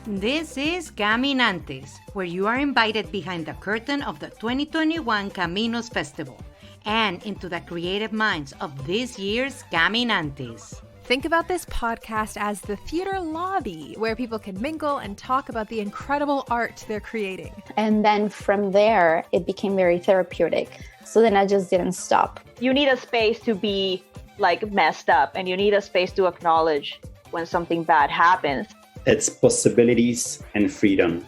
This is Caminantes, where you are invited behind the curtain of the 2021 Caminos Festival and into the creative minds of this year's Caminantes. Think about this podcast as the theater lobby, where people can mingle and talk about the incredible art they're creating. And then from there, it became very therapeutic. So then I just didn't stop. You need a space to be like messed up, and you need a space to acknowledge when something bad happens. It's possibilities and freedom.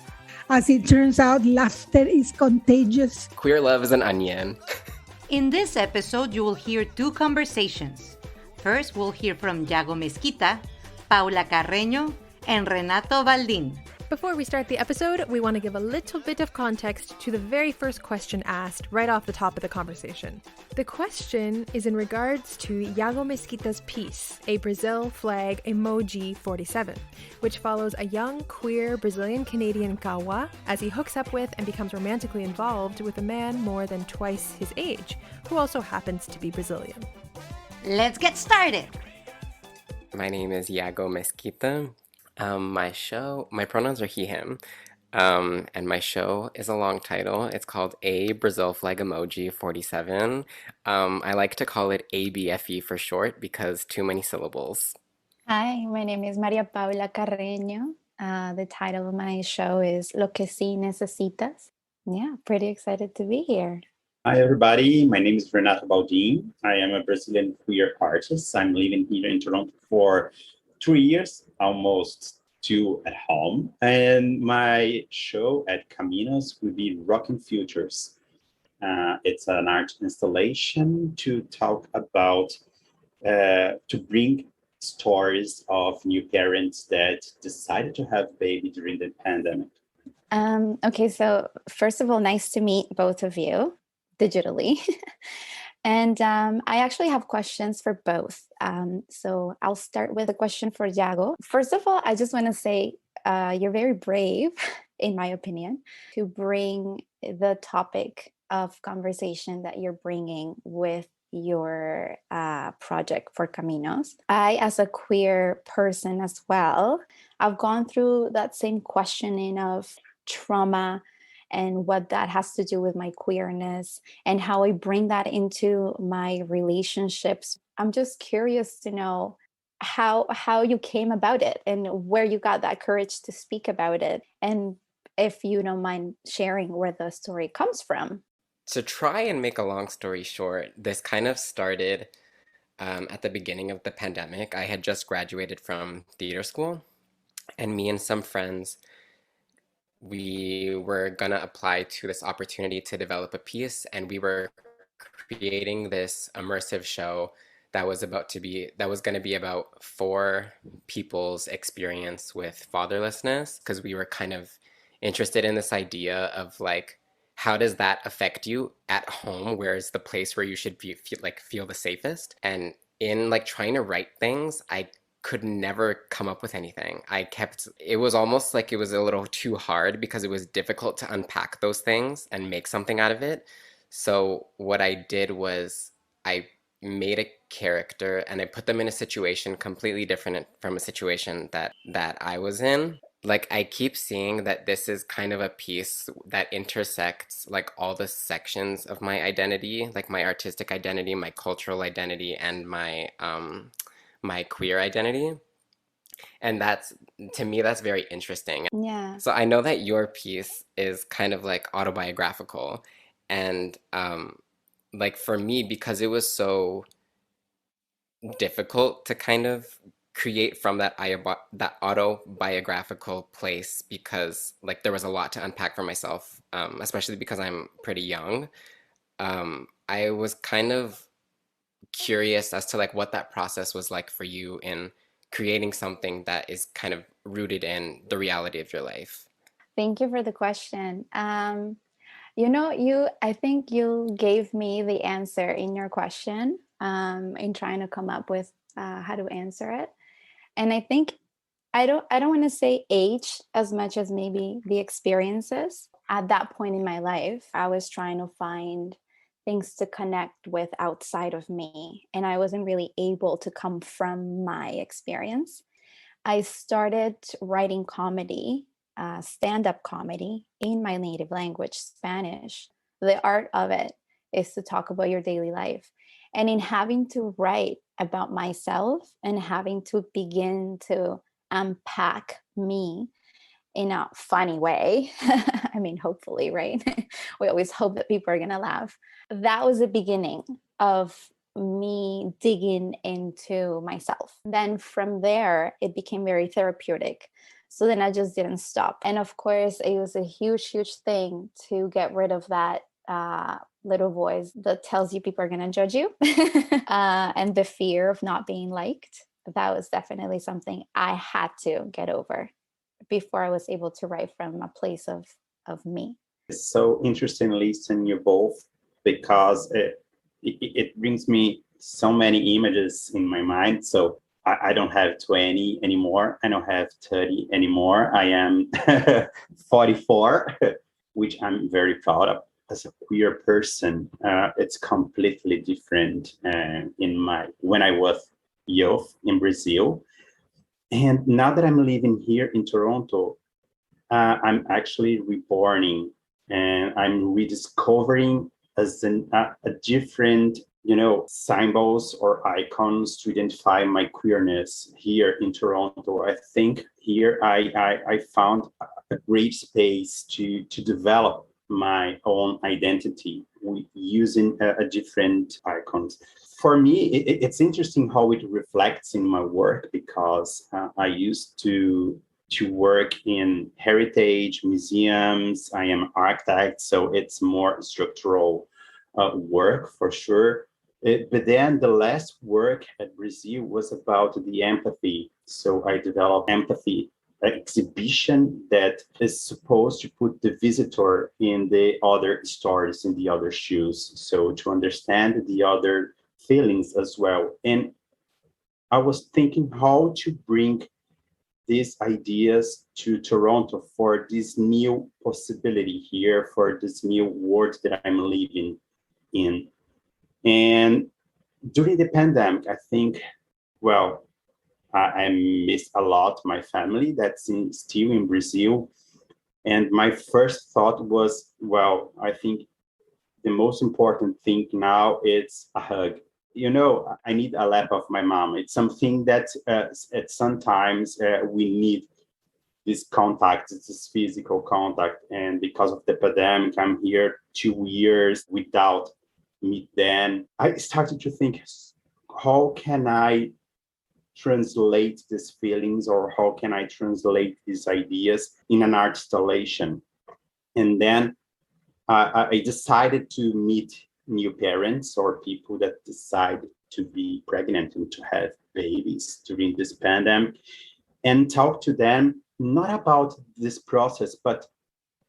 As it turns out, laughter is contagious. Queer love is an onion. In this episode, you will hear two conversations. First, we'll hear from Yago Mesquita, Paula Carreño, and Renato Baldin. Before we start the episode, we want to give a little bit of context to the very first question asked right off the top of the conversation. The question is in regards to Yago Mesquita's piece, A Brazil Flag Emoji 47, which follows a young, queer Brazilian-Canadian Kawa as he hooks up with and becomes romantically involved with a man more than twice his age, who also happens to be Brazilian. Let's get started! My name is Yago Mesquita. My pronouns are he, him, and my show is a long title. It's called A Brazil Flag Emoji 47. I like to call it ABFE for short because too many syllables. Hi, my name is Maria Paula Carreño. The title of my show is Lo que sí necesitas. Yeah, pretty excited to be here. Hi, everybody. My name is Renato Baldin. I am a Brazilian queer artist. I'm living here in Toronto for 3 years, almost 2 at home. And my show at CAMINOS will be Rockin' Futures. It's an art installation to talk about, to bring stories of new parents that decided to have baby during the pandemic. Okay, so first of all, nice to meet both of you digitally. And I actually have questions for both. So I'll start with a question for Yago. First of all, I just want to say you're very brave, in my opinion, to bring the topic of conversation that you're bringing with your project for Caminos. I, as a queer person as well, I've gone through that same questioning of trauma and what that has to do with my queerness and how I bring that into my relationships. I'm just curious to know how you came about it and where you got that courage to speak about it. And if you don't mind sharing where the story comes from. To try and make a long story short, this kind of started at the beginning of the pandemic. I had just graduated from theater school, and me and some friends, we were going to apply to this opportunity to develop a piece, and we were creating this immersive show that was going to be about 4 people's experience with fatherlessness, because we were kind of interested in this idea of like, how does that affect you at home? Where's the place where you should feel the safest? And in like trying to write things, I could never come up with anything. It was almost like it was a little too hard because it was difficult to unpack those things and make something out of it. So what I did was I made a character and I put them in a situation completely different from a situation that I was in. Like, I keep seeing that this is kind of a piece that intersects like all the sections of my identity, like my artistic identity, my cultural identity, and my queer identity. And to me, that's very interesting. Yeah. So I know that your piece is kind of like autobiographical. And like for me, because it was so difficult to kind of create from that autobiographical place, because like there was a lot to unpack for myself, especially because I'm pretty young. I was kind of curious as to like what that process was like for you in creating something that is kind of rooted in the reality of your life. Thank you for the question. I think you gave me the answer in your question in trying to come up with how to answer it. And I think I don't want to say age as much as maybe the experiences. At that point in my life, I was trying to find things to connect with outside of me, and I wasn't really able to come from my experience. I started writing comedy stand-up comedy in my native language, Spanish. The art of it is to talk about your daily life. And in having to write about myself and having to begin to unpack me in a funny way, I mean, hopefully, right? We always hope that people are going to laugh. That was the beginning of me digging into myself. Then from there, it became very therapeutic. So then I just didn't stop. And of course, it was a huge, huge thing to get rid of that little voice that tells you people are going to judge you and the fear of not being liked. That was definitely something I had to get over before I was able to write from a place of me. It's so interesting listening you both because it brings me so many images in my mind. So I don't have 20 anymore. I don't have 30 anymore. I am 44, which I'm very proud of. As a queer person, it's completely different when I was youth in Brazil. And now that I'm living here in Toronto, I'm actually reborning and I'm rediscovering as a different, symbols or icons to identify my queerness here in Toronto. I think here I found a great space to develop my own identity using a different icons. For me, it's interesting how it reflects in my work because I used to work in heritage museums. I am an architect, so it's more structural work for sure. But then the last work at Brazil was about the empathy. So I developed empathy exhibition that is supposed to put the visitor in the other stories, in the other shoes. So to understand the other feelings as well. And I was thinking how to bring these ideas to Toronto for this new possibility here, for this new world that I'm living in. And during the pandemic, I think, I miss a lot my family that's still in Brazil. And my first thought was, I think the most important thing now is a hug. I need a lap of my mom. It's something that at sometimes we need this contact, this physical contact. And because of the pandemic, I'm here 2 years without meet them. I started to think, how can I translate these feelings or how can I translate these ideas in an art installation? And then I decided to meet new parents or people that decide to be pregnant and to have babies during this pandemic and talk to them, not about this process, but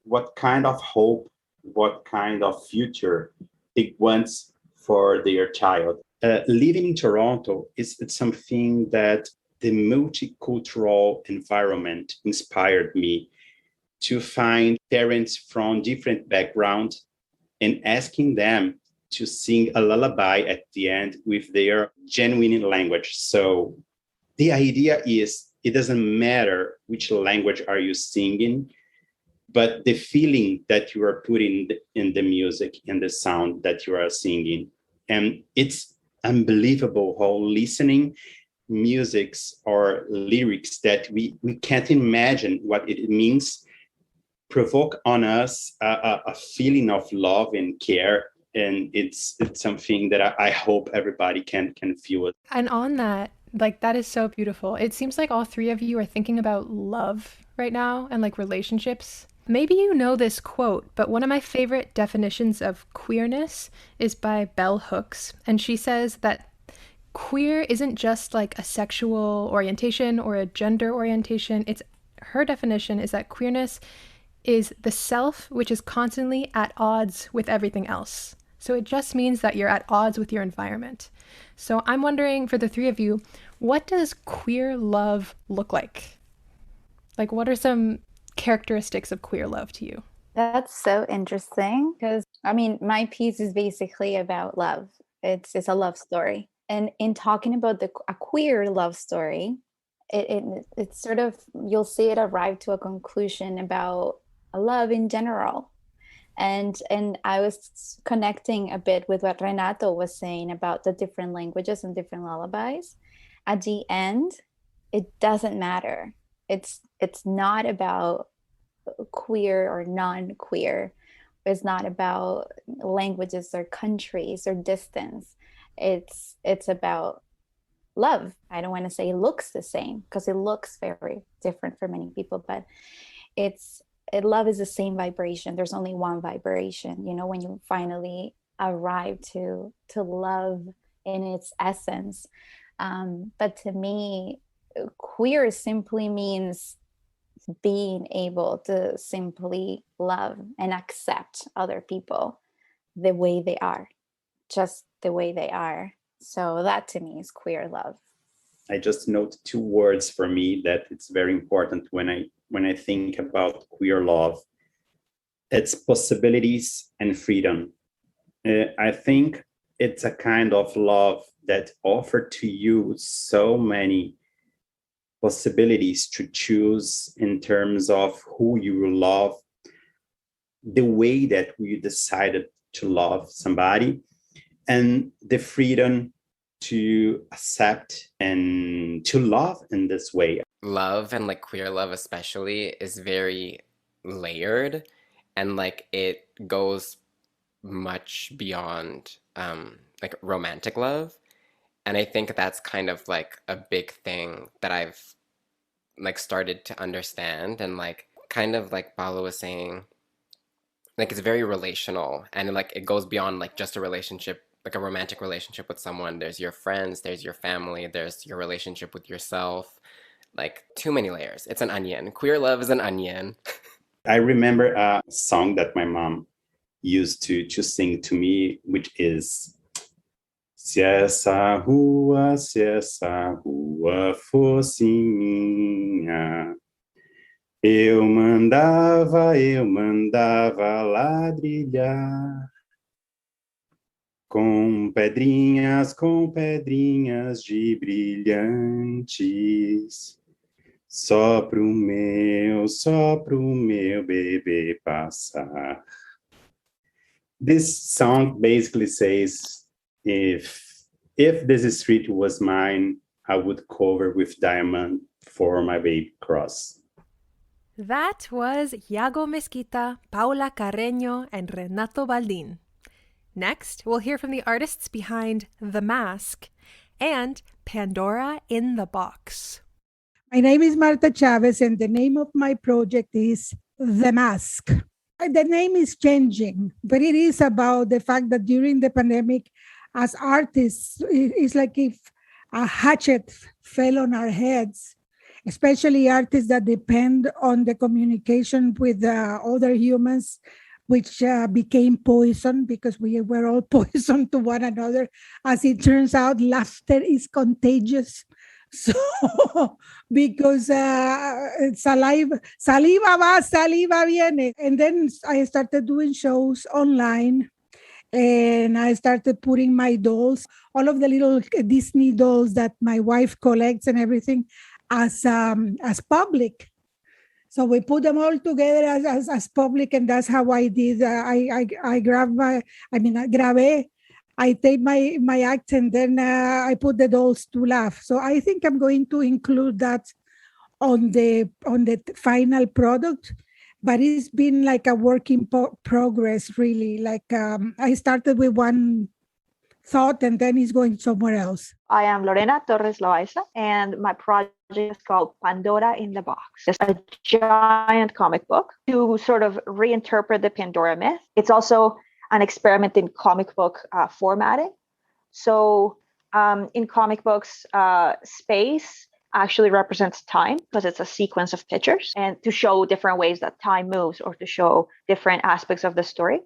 what kind of hope, what kind of future they want for their child. Living in Toronto is something that the multicultural environment inspired me to find parents from different backgrounds and asking them to sing a lullaby at the end with their genuine language. So the idea is it doesn't matter which language are you singing, but the feeling that you are putting in the music and the sound that you are singing. And it's unbelievable how listening musics or lyrics that we can't imagine what it means provoke on us a feeling of love and care. And it's something that I hope everybody can feel it. And on that, that is so beautiful. It seems like all three of you are thinking about love right now and relationships. Maybe you know this quote, but one of my favorite definitions of queerness is by Bell Hooks. And she says that queer isn't just a sexual orientation or a gender orientation. Her definition is that queerness is the self which is constantly at odds with everything else. So it just means that you're at odds with your environment. So I'm wondering, for the three of you, what does queer love look like? What are some characteristics of queer love to you? That's so interesting because, my piece is basically about love. It's a love story. And in talking about a queer love story, it's sort of, you'll see it arrive to a conclusion about love in general. And I was connecting a bit with what Renato was saying about the different languages and different lullabies. At the end, it doesn't matter. It's not about queer or non-queer. It's not about languages or countries or distance. It's about love. I don't want to say looks the same, because it looks very different for many people, but love is the same vibration. There's only one vibration, when you finally arrive to love in its essence. But to me, queer simply means being able to simply love and accept other people the way they are, just the way they are. So that to me is queer love. I just note two words for me that it's very important when I think about queer love. It's possibilities and freedom. I think it's a kind of love that offer to you so many possibilities to choose in terms of who you will love, the way that we decided to love somebody, and the freedom to accept and to love in this way. Love, and like queer love especially, is very layered, and like it goes much beyond like romantic love. And I think that's kind of like a big thing that I've like started to understand, and like kind of like Paula was saying, like it's very relational, and like it goes beyond like just a relationship, like a romantic relationship with someone. There's your friends, there's your family, there's your relationship with yourself. Like too many layers. It's an onion. Queer love is an onion. I remember a song that my mom used to sing to me, which is se essa rua fosse minha, eu mandava ladrilhar com pedrinhas de brilhantes, só pro meu bebê passar. This song basically says, if this street was mine, I would cover with diamond for my baby cross. That was Yago Mesquita, Paula Carreño, and Renato Baldin. Next, we'll hear from the artists behind The Mask and Pandora in the Box. My name is Marta Chaves, and the name of my project is The Mask. The name is changing, but it is about the fact that during the pandemic, as artists, it's like if a hatchet fell on our heads, especially artists that depend on the communication with other humans, which became poison because we were all poison to one another. As it turns out, laughter is contagious. So, because saliva va, saliva viene. And then I started doing shows online, and I started putting my dolls, all of the little Disney dolls that my wife collects and everything, as public. So we put them all together as public, and that's how I did. I grabé. I take my act, and then I put the dolls to laugh. So I think I'm going to include that on the final product, but it's been like a work in progress, really. Like I started with one thought, and then it's going somewhere else. I am Lorena Torres Loiza, and my project is called Pandora in the Box. It's a giant comic book to sort of reinterpret the Pandora myth. It's also an experiment in comic book formatting. So in comic books, space actually represents time because it's a sequence of pictures, and to show different ways that time moves, or to show different aspects of the story.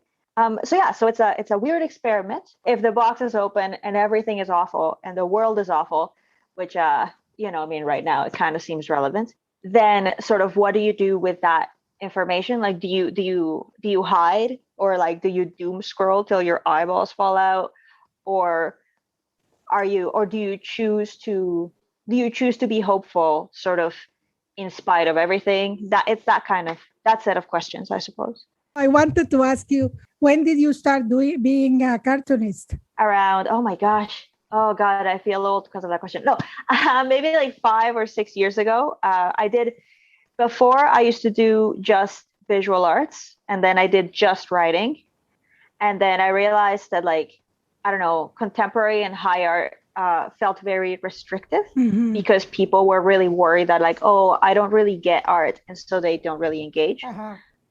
So it's a weird experiment. If the box is open and everything is awful and the world is awful, which right now it kind of seems relevant, then sort of what do you do with that information? Like, do you hide, or like do you doom scroll till your eyeballs fall out, or do you choose to do you choose to be hopeful sort of in spite of everything? That set of questions, I suppose. I wanted to ask you, when did you start being a cartoonist? Around, oh my gosh. Oh God, I feel old because of that question. No, maybe like 5 or 6 years ago. Before I used to do just visual arts, and then I did just writing. And then I realized that, like, I don't know, contemporary and high art felt very restrictive because people were really worried that, like, oh, I don't really get art, and so they don't really engage.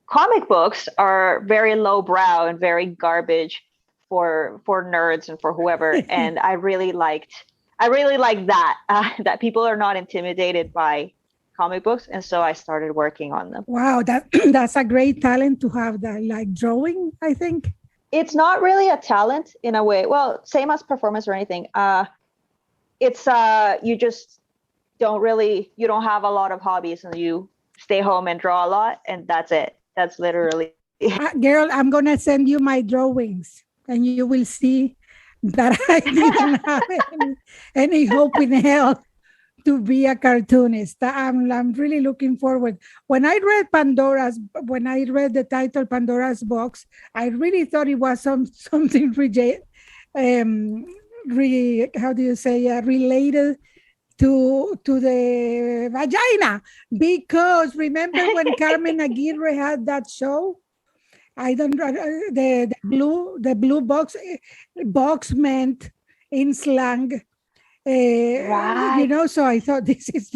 Comic books are very lowbrow and very garbage for nerds and for whoever. And I really liked that people are not intimidated by comic books, and so I started working on them. Wow, that's a great talent to have, that, like drawing, I think. It's not really a talent in a way. Well, same as performance or anything. It's you just you don't have a lot of hobbies, and you stay home and draw a lot, and that's it. That's literally girl, I'm gonna send you my drawings, and you will see that I didn't have any hope in hell to be a cartoonist. I'm really looking forward. When I read the title Pandora's Box, I really thought it was something related to the vagina, because remember when Carmen Aguirre had that show? I don't the blue box meant in slang. Right. You know, so I thought this is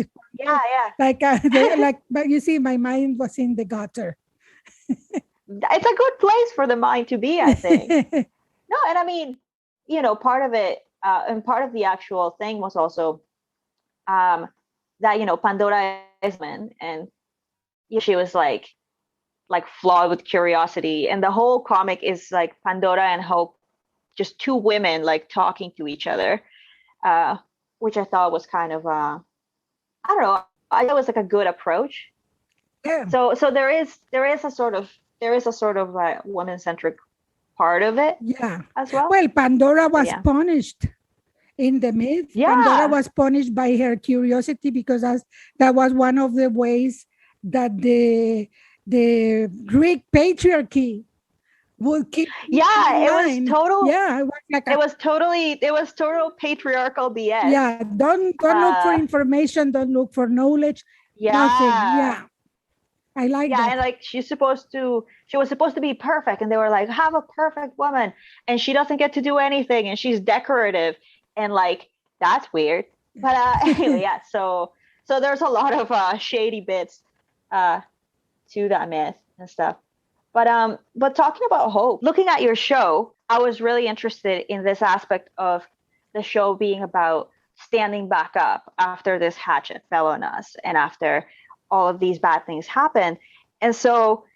but you see, my mind was in the gutter. It's a good place for the mind to be, I think. No, and I mean, you know, part of it, and part of the actual thing was also that, you know, Pandora is woman, and she was like flawed with curiosity, and the whole comic is like Pandora and Hope, just two women like talking to each other. Which I thought was kind of, I don't know, I thought it was like a good approach. Yeah. So there is a sort of woman-centric part of it. Yeah. As well. Well, Pandora was punished in the myth. Yeah. Pandora was punished by her curiosity, because that was one of the ways that the Greek patriarchy would keep. It was total. Yeah, it was total patriarchal BS. Yeah, don't look for information. Don't look for knowledge. Yeah, nothing. Yeah, I like that. Yeah, and like she was supposed to be perfect, and they were like, have a perfect woman, and she doesn't get to do anything, and she's decorative, and like that's weird. But anyway, yeah. So there's a lot of shady bits to that myth and stuff. But talking about hope, looking at your show, I was really interested in this aspect of the show being about standing back up after this hatchet fell on us and after all of these bad things happen. And so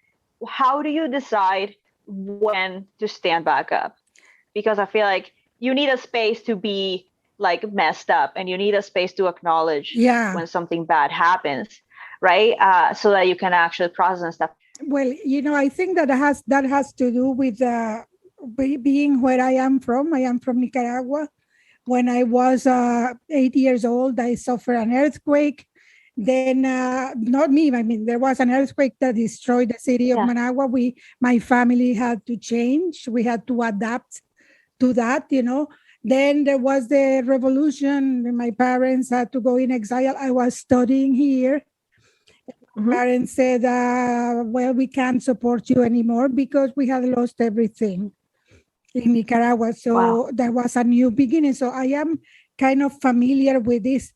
how do you decide when to stand back up? Because I feel like you need a space to be like messed up, and you need a space to acknowledge when something bad happens, right? So that you can actually process and stuff. Well, you know, I think that has to do with being where I am from. I am from Nicaragua. When I was 8 years old, I suffered an earthquake. Then, not me, I mean, there was an earthquake that destroyed the city of Managua. My family had to change. We had to adapt to that, you know. Then there was the revolution. My parents had to go in exile. I was studying here. Parents said, well, we can't support you anymore because we had lost everything in Nicaragua. So there was a new beginning. So I am kind of familiar with this.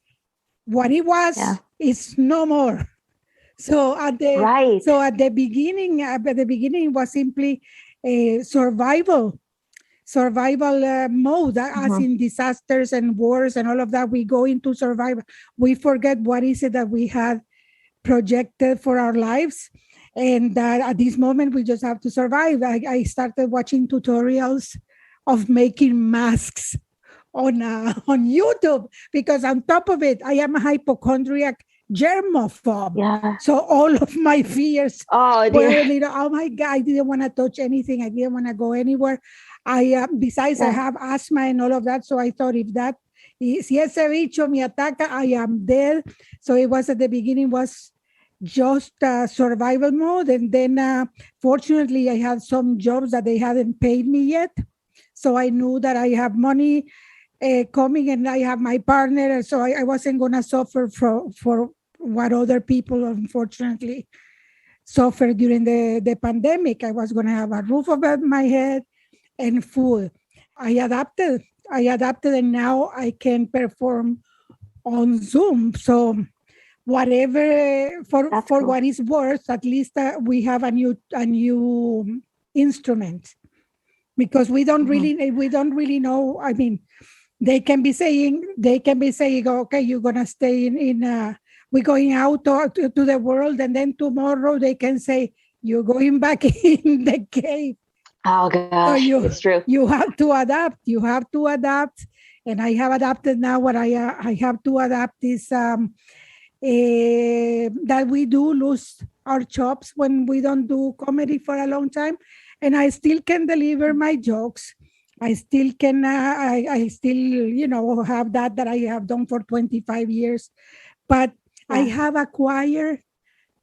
What it was is no more. So at the beginning, it was simply a survival mode, as in disasters and wars and all of that. We go into survival. We forget what is it that we had projected for our lives, and that at this moment we just have to survive. I started watching tutorials of making masks on YouTube, because on top of it, I am a hypochondriac germaphobe. So all of my fears were, oh my God, I didn't want to touch anything. I didn't want to go anywhere. Besides, I have asthma and all of that. So I thought if Si ese bicho me ataca, I am dead. So it was at the beginning was just survival mode. And then fortunately, I had some jobs that they hadn't paid me yet. So I knew that I have money coming and I have my partner. So I wasn't going to suffer for what other people, unfortunately, suffered during the pandemic. I was going to have a roof over my head and food. I adapted, and now I can perform on Zoom. So whatever, for cool. what it's worth, at least we have a new instrument, because we don't really know. I mean, they can be saying, okay, you're gonna stay in we're going out to the world, and then tomorrow they can say you're going back in the cave. Oh gosh, so it's true. You have to adapt. And I have adapted now. What I have to adapt is that we do lose our chops when we don't do comedy for a long time, and I still can deliver my jokes. I still can. I still have that I have done for 25 years, but I have acquired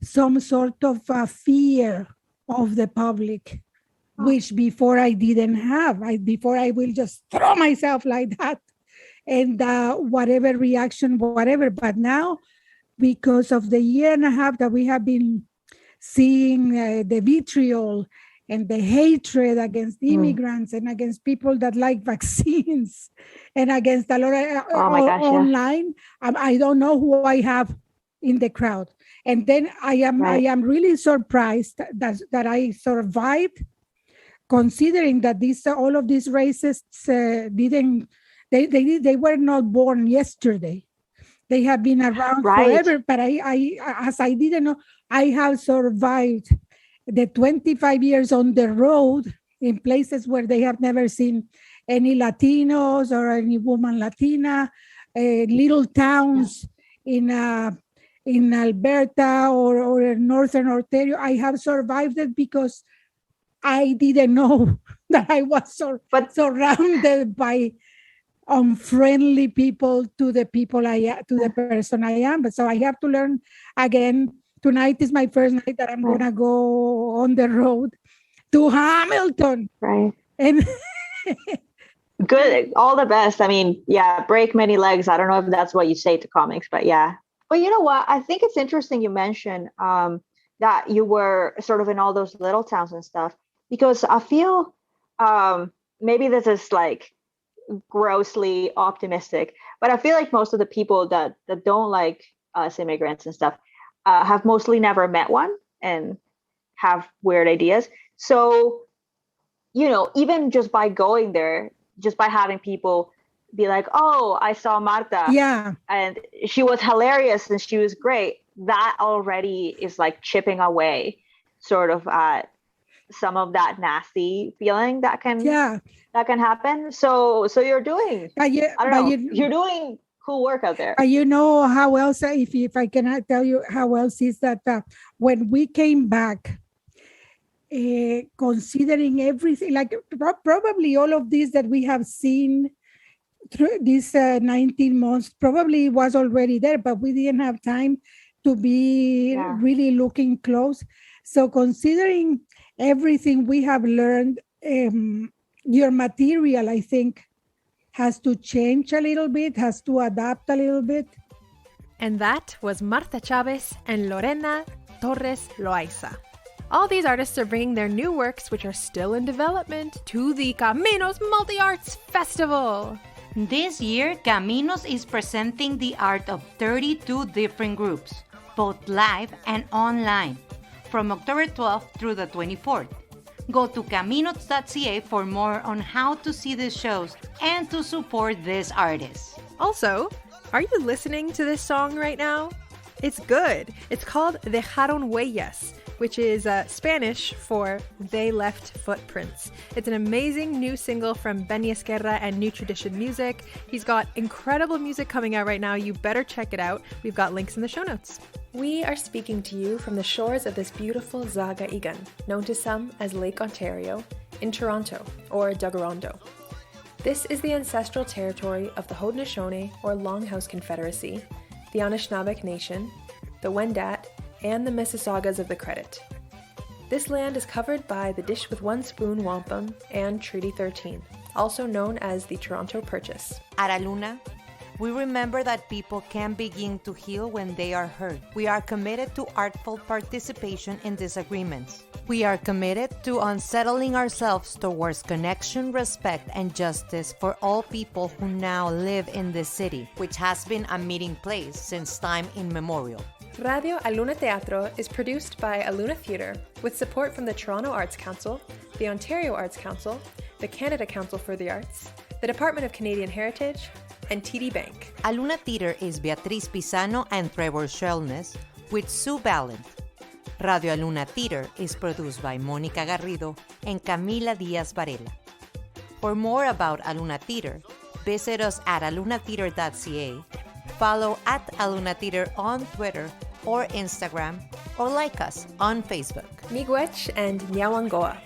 some sort of fear of the public, which before I didn't have. Before I will just throw myself like that, and whatever reaction, whatever. But now, because of the year and a half that we have been seeing the vitriol and the hatred against immigrants and against people that like vaccines and against a lot of online, I don't know who I have in the crowd. And then I am really surprised that I survived, considering that all of these racists they were not born yesterday. They have been around forever, but I didn't know, I have survived the 25 years on the road in places where they have never seen any Latinos or any woman Latina, little towns in Alberta or in Northern Ontario. I have survived it because I didn't know that I was surrounded by unfriendly people to the person I am. But so I have to learn again. Tonight is my first night that I'm gonna go on the road to Hamilton. Right. And good. All the best. I mean, break many legs. I don't know if that's what you say to comics, but yeah. But you know what? I think it's interesting you mentioned that you were sort of in all those little towns and stuff, because I feel maybe this is like grossly optimistic, but I feel like most of the people that don't like us immigrants and stuff have mostly never met one and have weird ideas. So, even just by going there, just by having people be like, oh, I saw Marta. Yeah. And she was hilarious and she was great. That already is like chipping away sort of some of that nasty feeling that can happen. So you're doing, you're doing cool work out there. You know how else, if I cannot tell you how else is that when we came back, considering everything, like probably all of this that we have seen through these 19 months probably was already there, but we didn't have time to be really looking close. So considering everything we have learned, your material, I think, has to change a little bit, has to adapt a little bit. And that was Marta Chaves and Lorena Torres Loiza. All these artists are bringing their new works, which are still in development, to the CAMINOS Multi-Arts Festival. This year, CAMINOS is presenting the art of 32 different groups, both live and online, from October 12th through the 24th. Go to caminos.ca for more on how to see these shows and to support these artists. Also, are you listening to this song right now? It's good. It's called Dejaron Huellas, which is Spanish for They Left Footprints. It's an amazing new single from Benny Esquerra and New Tradition Music. He's got incredible music coming out right now. You better check it out. We've got links in the show notes. We are speaking to you from the shores of this beautiful Zaga Igan, known to some as Lake Ontario, in Toronto, or Dagarondo. This is the ancestral territory of the Haudenosaunee or Longhouse Confederacy, the Anishinaabeg Nation, the Wendat, and the Mississaugas of the Credit. This land is covered by the Dish with One Spoon Wampum and Treaty 13, also known as the Toronto Purchase. At Aluna, we remember that people can begin to heal when they are hurt. We are committed to artful participation in disagreements. We are committed to unsettling ourselves towards connection, respect, and justice for all people who now live in this city, which has been a meeting place since time immemorial. Radio Aluna Teatro is produced by Aluna Theatre with support from the Toronto Arts Council, the Ontario Arts Council, the Canada Council for the Arts, the Department of Canadian Heritage, and TD Bank. Aluna Theater is Beatriz Pisano and Trevor Shelness with Sue Ballant. Radio Aluna Theater is produced by Mónica Garrido and Camila Diaz Varela. For more about Aluna Theater, visit us at alunatheater.ca, follow at Aluna Theater on Twitter or Instagram, or like us on Facebook. Miigwech and Nyawangoa.